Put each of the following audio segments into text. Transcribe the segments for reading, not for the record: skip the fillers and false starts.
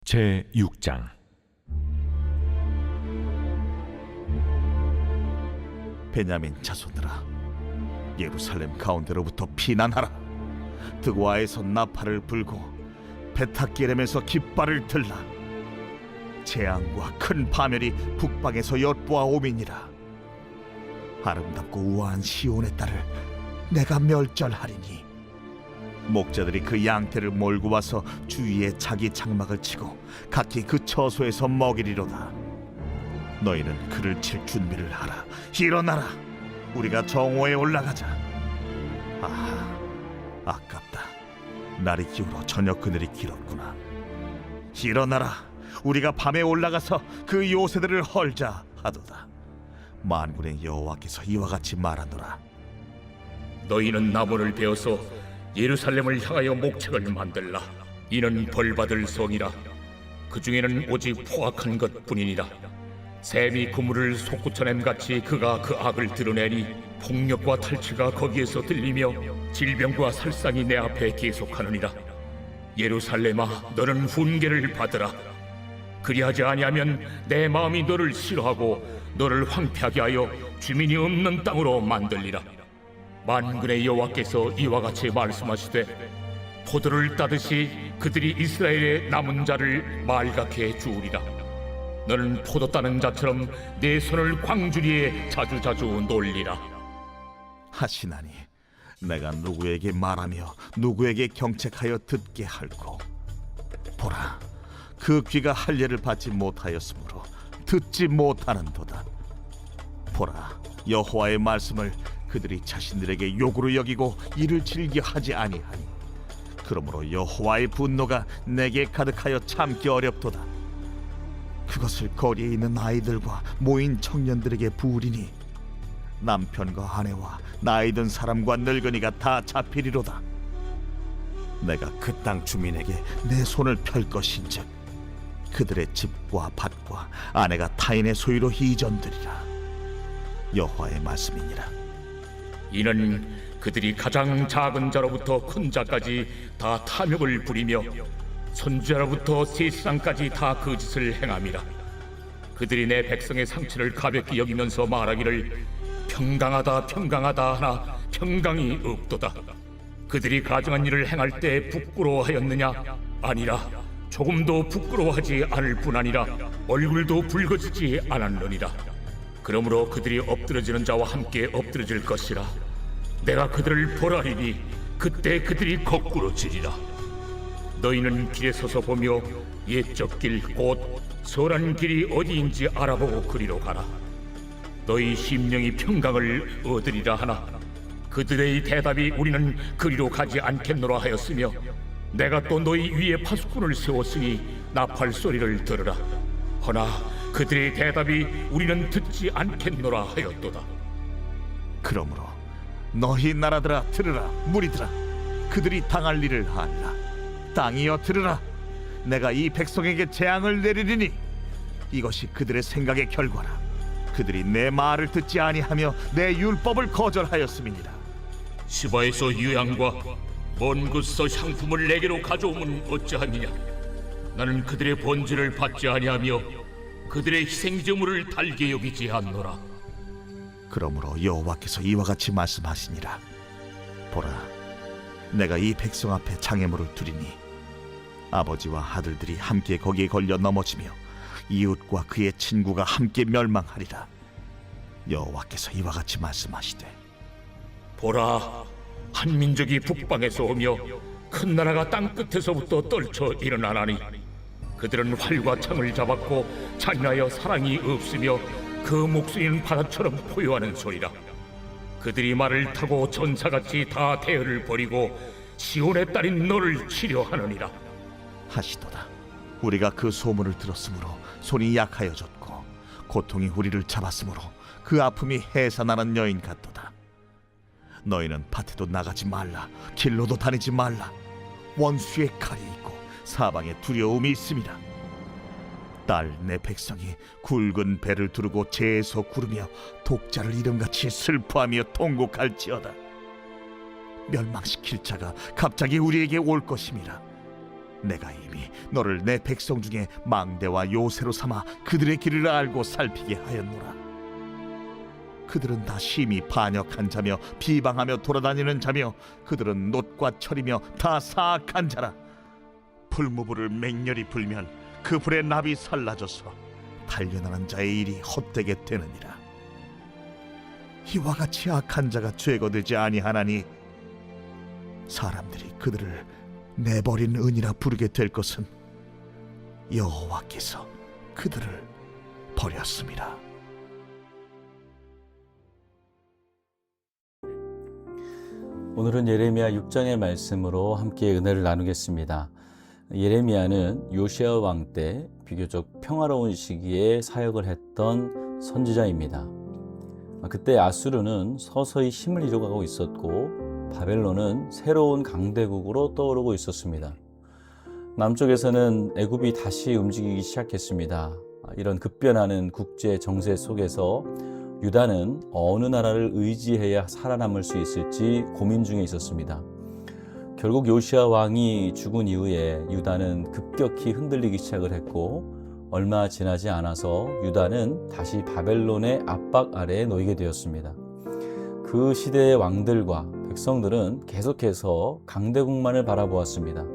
제6장. 베냐민 자손들아, 예루살렘 가운데로부터 피난하라. 드고아에서 나팔을 불고 베타기렘에서 깃발을 들라. 재앙과 큰 파멸이 북방에서 엿보아 오미니라. 아름답고 우아한 시온의 딸을 내가 멸절하리니 목자들이 그 양떼를 몰고 와서 주위에 자기 장막을 치고 각기 그 처소에서 먹이리로다. 너희는 그를 칠 준비를 하라. 일어나라, 우리가 정오에 올라가자. 아하, 아깝다. 날이 기울어 저녁 그늘이 길었구나. 일어나라, 우리가 밤에 올라가서 그 요새들을 헐자 하도다. 만군의 여호와께서 이와 같이 말하노라. 너희는 나무를 베어서 예루살렘을 향하여 목책을 만들라. 이는 벌받을 성이라. 그 중에는 오직 포악한 것뿐이니라. 샘이 그물을 솟구쳐냄 같이 그가 그 악을 드러내니 폭력과 탈취가 거기에서 들리며 질병과 살상이 내 앞에 계속하느니라. 예루살렘아, 너는 훈계를 받으라. 그리하지 아니하면 내 마음이 너를 싫어하고 너를 황폐하게 하여 주민이 없는 땅으로 만들리라. 만군의 여호와께서 이와 같이 말씀하시되, 포도를 따듯이 그들이 이스라엘의 남은 자를 말갛게 주우리라. 너는 포도 따는 자처럼 내 손을 광주리에 자주자주 놀리라. 하시나니 내가 누구에게 말하며 누구에게 경책하여 듣게 할꼬. 보라, 그 귀가 할례를 받지 못하였으므로 듣지 못하는도다. 보라, 여호와의 말씀을 그들이 자신들에게 욕으로 여기고 이를 즐겨하지 아니하니 그러므로 여호와의 분노가 내게 가득하여 참기 어렵도다. 그것을 거리에 있는 아이들과 모인 청년들에게 부으리니 남편과 아내와 나이 든 사람과 늙은이가 다 잡히리로다. 내가 그 땅 주민에게 내 손을 펼 것인즉 그들의 집과 밭과 아내가 타인의 소유로 이전되리라. 여호와의 말씀이니라. 이는 그들이 가장 작은 자로부터 큰 자까지 다 탐욕을 부리며 선지자로부터 세상까지 다 거짓을 행함이라. 그들이 내 백성의 상처를 가볍게 여기면서 말하기를 평강하다 평강하다 하나 평강이 없도다. 그들이 가증한 일을 행할 때 부끄러워하였느냐? 아니라 조금도 부끄러워하지 않을 뿐 아니라 얼굴도 붉어지지 않았느니라. 그러므로 그들이 엎드러지는 자와 함께 엎드러질 것이라. 내가 그들을 벌하리니 그때 그들이 거꾸로 지리라. 너희는 길에 서서 보며 옛적 길 곧 선한 길이 어디인지 알아보고 그리로 가라. 너희 심령이 평강을 얻으리라 하나 그들의 대답이 우리는 그리로 가지 않겠노라 하였으며 내가 또 너희 위에 파수꾼을 세웠으니 나팔 소리를 들으라. 허나 그들의 대답이 우리는 듣지 않겠노라 하였도다. 그러므로 너희 나라들아 들으라. 무리들아, 그들이 당할 일을 하리라. 땅이여 들으라. 내가 이 백성에게 재앙을 내리리니 이것이 그들의 생각의 결과라. 그들이 내 말을 듣지 아니하며 내 율법을 거절하였음이니라. 시바에서 유향과 먼 곳에서 향품을 내게로 가져오면 어찌하느냐? 나는 그들의 번제를 받지 아니하며 그들의 희생제물을 달게 여기지 않노라. 그러므로 여호와께서 이와 같이 말씀하시니라. 보라, 내가 이 백성 앞에 장애물을 두리니 아버지와 아들들이 함께 거기에 걸려 넘어지며 이웃과 그의 친구가 함께 멸망하리라. 여호와께서 이와 같이 말씀하시되, 보라, 한 민족이 북방에서 오며 큰 나라가 땅 끝에서부터 떨쳐 일어나나니 그들은 활과 창을 잡았고 잔인하여 사랑이 없으며 그 목소리는 바다처럼 포효하는 소리라. 그들이 말을 타고 전사같이 다 대열을 벌이고 시온의 딸인 너를 치려하느니라. 하시도다. 우리가 그 소문을 들었으므로 손이 약하여졌고 고통이 우리를 잡았으므로 그 아픔이 해산하는 여인 같도다. 너희는 밭에도 나가지 말라. 길로도 다니지 말라. 원수의 칼이 있고 사방에 두려움이 있음이라. 딸, 내 백성이 굵은 배를 두르고 재에서 구르며 독자를 이름같이 슬퍼하며 통곡할지어다. 멸망시킬 자가 갑자기 우리에게 올 것임이라. 내가 이미 너를 내 백성 중에 망대와 요새로 삼아 그들의 길을 알고 살피게 하였노라. 그들은 다 심히 반역한 자며 비방하며 돌아다니는 자며 그들은 놋과 철이며 다 사악한 자라. 풀무불을 맹렬히 불면 그 불의 납이 살라져서 단련하는 자의 일이 헛되게 되느니라. 이와 같이 악한 자가 죄거되지 아니하나니 사람들이 그들을 내버린 은이라 부르게 될 것은 여호와께서 그들을 버렸음이라. 오늘은 예레미야 6장의 말씀으로 함께 은혜를 나누겠습니다. 예레미야는 요시야 왕 때 비교적 평화로운 시기에 사역을 했던 선지자입니다. 그때 아수르는 서서히 힘을 잃어가고 있었고 바벨론은 새로운 강대국으로 떠오르고 있었습니다. 남쪽에서는 애굽이 다시 움직이기 시작했습니다. 이런 급변하는 국제 정세 속에서 유다는 어느 나라를 의지해야 살아남을 수 있을지 고민 중에 있었습니다. 결국 요시야 왕이 죽은 이후에 유다는 급격히 흔들리기 시작을 했고 얼마 지나지 않아서 유다는 다시 바벨론의 압박 아래에 놓이게 되었습니다. 그 시대의 왕들과 백성들은 계속해서 강대국만을 바라보았습니다.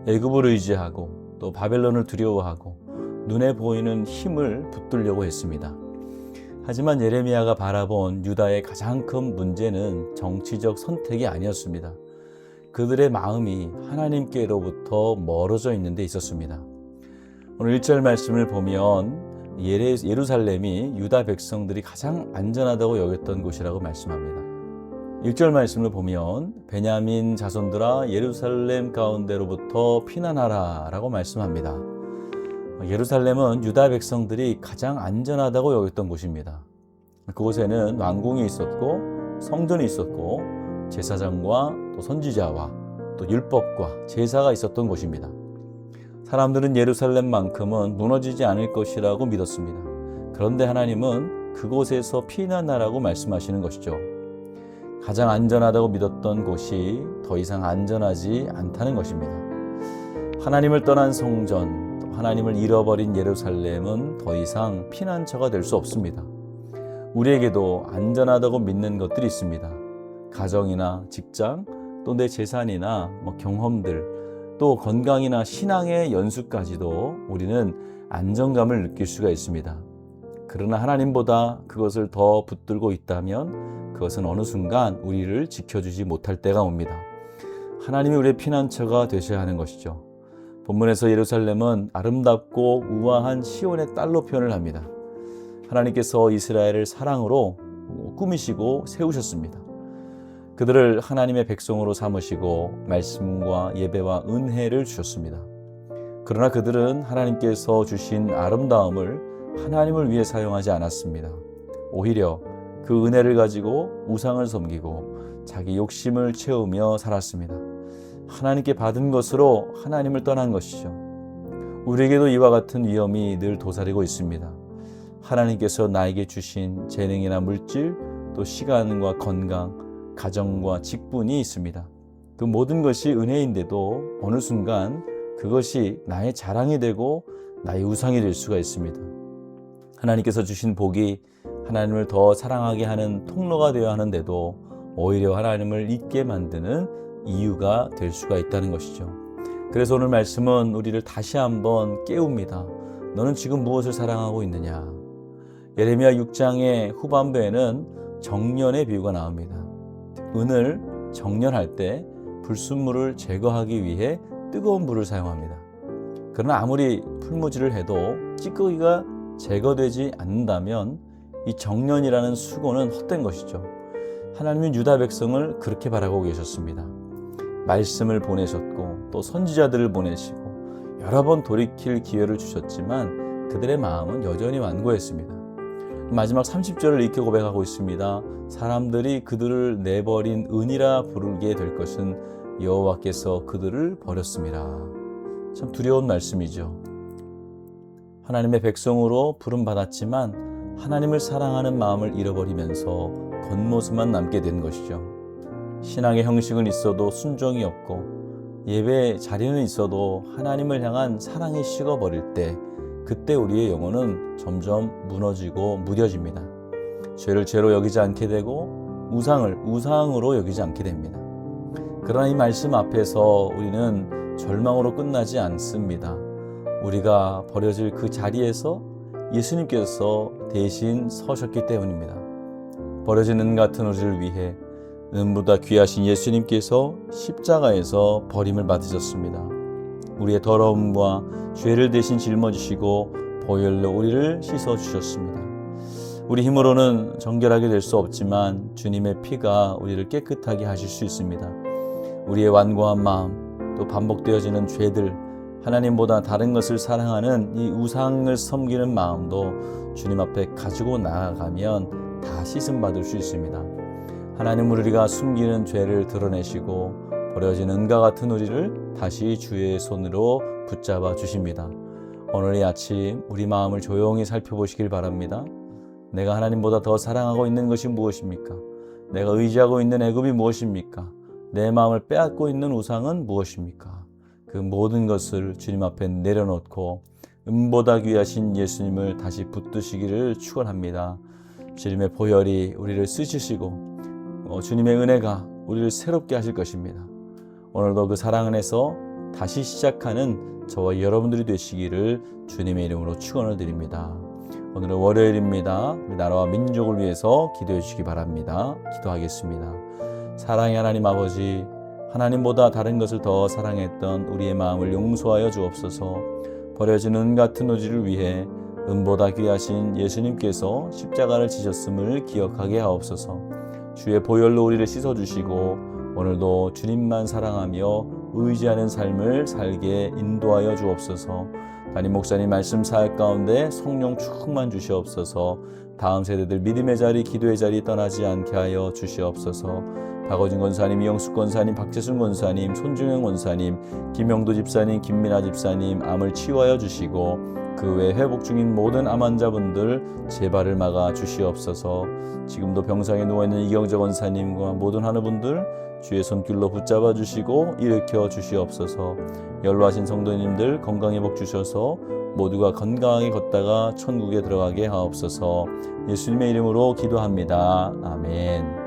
애굽을 의지하고 또 바벨론을 두려워하고 눈에 보이는 힘을 붙들려고 했습니다. 하지만 예레미야가 바라본 유다의 가장 큰 문제는 정치적 선택이 아니었습니다. 그들의 마음이 하나님께로부터 멀어져 있는 데 있었습니다. 오늘 1절 말씀을 보면 예루살렘이 유다 백성들이 가장 안전하다고 여겼던 곳이라고 말씀합니다. 1절 말씀을 보면 베냐민 자손들아 예루살렘 가운데로부터 피난하라 라고 말씀합니다. 예루살렘은 유다 백성들이 가장 안전하다고 여겼던 곳입니다. 그곳에는 왕궁이 있었고 성전이 있었고 제사장과 또 선지자와 또 율법과 제사가 있었던 곳입니다. 사람들은 예루살렘만큼은 무너지지 않을 것이라고 믿었습니다. 그런데 하나님은 그곳에서 피난하라고 말씀하시는 것이죠. 가장 안전하다고 믿었던 곳이 더 이상 안전하지 않다는 것입니다. 하나님을 떠난 성전, 하나님을 잃어버린 예루살렘은 더 이상 피난처가 될 수 없습니다. 우리에게도 안전하다고 믿는 것들이 있습니다. 가정이나 직장, 또 내 재산이나 경험들, 또 건강이나 신앙의 연수까지도 우리는 안정감을 느낄 수가 있습니다. 그러나 하나님보다 그것을 더 붙들고 있다면 그것은 어느 순간 우리를 지켜주지 못할 때가 옵니다. 하나님이 우리의 피난처가 되셔야 하는 것이죠. 본문에서 예루살렘은 아름답고 우아한 시온의 딸로 표현을 합니다. 하나님께서 이스라엘을 사랑으로 꾸미시고 세우셨습니다. 그들을 하나님의 백성으로 삼으시고 말씀과 예배와 은혜를 주셨습니다. 그러나 그들은 하나님께서 주신 아름다움을 하나님을 위해 사용하지 않았습니다. 오히려 그 은혜를 가지고 우상을 섬기고 자기 욕심을 채우며 살았습니다. 하나님께 받은 것으로 하나님을 떠난 것이죠. 우리에게도 이와 같은 위험이 늘 도사리고 있습니다. 하나님께서 나에게 주신 재능이나 물질, 또 시간과 건강, 가정과 직분이 있습니다. 그 모든 것이 은혜인데도 어느 순간 그것이 나의 자랑이 되고 나의 우상이 될 수가 있습니다. 하나님께서 주신 복이 하나님을 더 사랑하게 하는 통로가 되어야 하는데도 오히려 하나님을 잊게 만드는 이유가 될 수가 있다는 것이죠. 그래서 오늘 말씀은 우리를 다시 한번 깨웁니다. 너는 지금 무엇을 사랑하고 있느냐? 예레미야 6장의 후반부에는 정련의 비유가 나옵니다. 은을 정련할 때 불순물을 제거하기 위해 뜨거운 불을 사용합니다. 그러나 아무리 풀무질을 해도 찌꺼기가 제거되지 않는다면 이 정련이라는 수고는 헛된 것이죠. 하나님은 유다 백성을 그렇게 바라고 계셨습니다. 말씀을 보내셨고 또 선지자들을 보내시고 여러 번 돌이킬 기회를 주셨지만 그들의 마음은 여전히 완고했습니다. 마지막 30절을 이렇게 고백하고 있습니다. 사람들이 그들을 내버린 은이라 부르게 될 것은 여호와께서 그들을 버렸습니다. 참 두려운 말씀이죠. 하나님의 백성으로 부름받았지만 하나님을 사랑하는 마음을 잃어버리면서 겉모습만 남게 된 것이죠. 신앙의 형식은 있어도 순종이 없고 예배 자리는 있어도 하나님을 향한 사랑이 식어버릴 때 그때 우리의 영혼은 점점 무너지고 무뎌집니다. 죄를 죄로 여기지 않게 되고 우상을 우상으로 여기지 않게 됩니다. 그러나 이 말씀 앞에서 우리는 절망으로 끝나지 않습니다. 우리가 버려질 그 자리에서 예수님께서 대신 서셨기 때문입니다. 버려진 은 같은 우리를 위해 은보다 귀하신 예수님께서 십자가에서 버림을 받으셨습니다. 우리의 더러움과 죄를 대신 짊어지시고 보혈로 우리를 씻어주셨습니다. 우리 힘으로는 정결하게 될 수 없지만 주님의 피가 우리를 깨끗하게 하실 수 있습니다. 우리의 완고한 마음, 또 반복되어지는 죄들, 하나님보다 다른 것을 사랑하는 이 우상을 섬기는 마음도 주님 앞에 가지고 나아가면 다 씻음받을 수 있습니다. 하나님은 우리가 숨기는 죄를 드러내시고 버려진 은과 같은 우리를 다시 주의 손으로 붙잡아 주십니다. 오늘 이 아침 우리 마음을 조용히 살펴보시길 바랍니다. 내가 하나님보다 더 사랑하고 있는 것이 무엇입니까? 내가 의지하고 있는 애굽이 무엇입니까? 내 마음을 빼앗고 있는 우상은 무엇입니까? 그 모든 것을 주님 앞에 내려놓고 은보다 귀하신 예수님을 다시 붙드시기를 축원합니다. 주님의 보혈이 우리를 쓰시고 주님의 은혜가 우리를 새롭게 하실 것입니다. 오늘도 그 사랑 안에서 다시 시작하는 저와 여러분들이 되시기를 주님의 이름으로 축원을 드립니다. 오늘은 월요일입니다. 우리 나라와 민족을 위해서 기도해 주시기 바랍니다. 기도하겠습니다. 사랑의 하나님 아버지, 하나님보다 다른 것을 더 사랑했던 우리의 마음을 용서하여 주옵소서. 버려진 은 같은 우리를 위해 은보다 귀하신 예수님께서 십자가를 지셨음을 기억하게 하옵소서. 주의 보혈로 우리를 씻어주시고 오늘도 주님만 사랑하며 의지하는 삶을 살게 인도하여 주옵소서. 담임 목사님 말씀 사역 가운데 성령 충만 주시옵소서. 다음 세대들 믿음의 자리, 기도의 자리 떠나지 않게 하여 주시옵소서. 박어진 권사님, 이영숙 권사님, 박재순 권사님, 손중영 권사님, 김영도 집사님, 김민아 집사님 암을 치유하여 주시고 그 외 회복 중인 모든 암 환자분들 재발을 막아 주시옵소서. 지금도 병상에 누워있는 이경재 권사님과 모든 하느분들 주의 손길로 붙잡아 주시고 일으켜 주시옵소서. 연로하신 성도님들 건강 회복 주셔서 모두가 건강하게 걷다가 천국에 들어가게 하옵소서. 예수님의 이름으로 기도합니다. 아멘.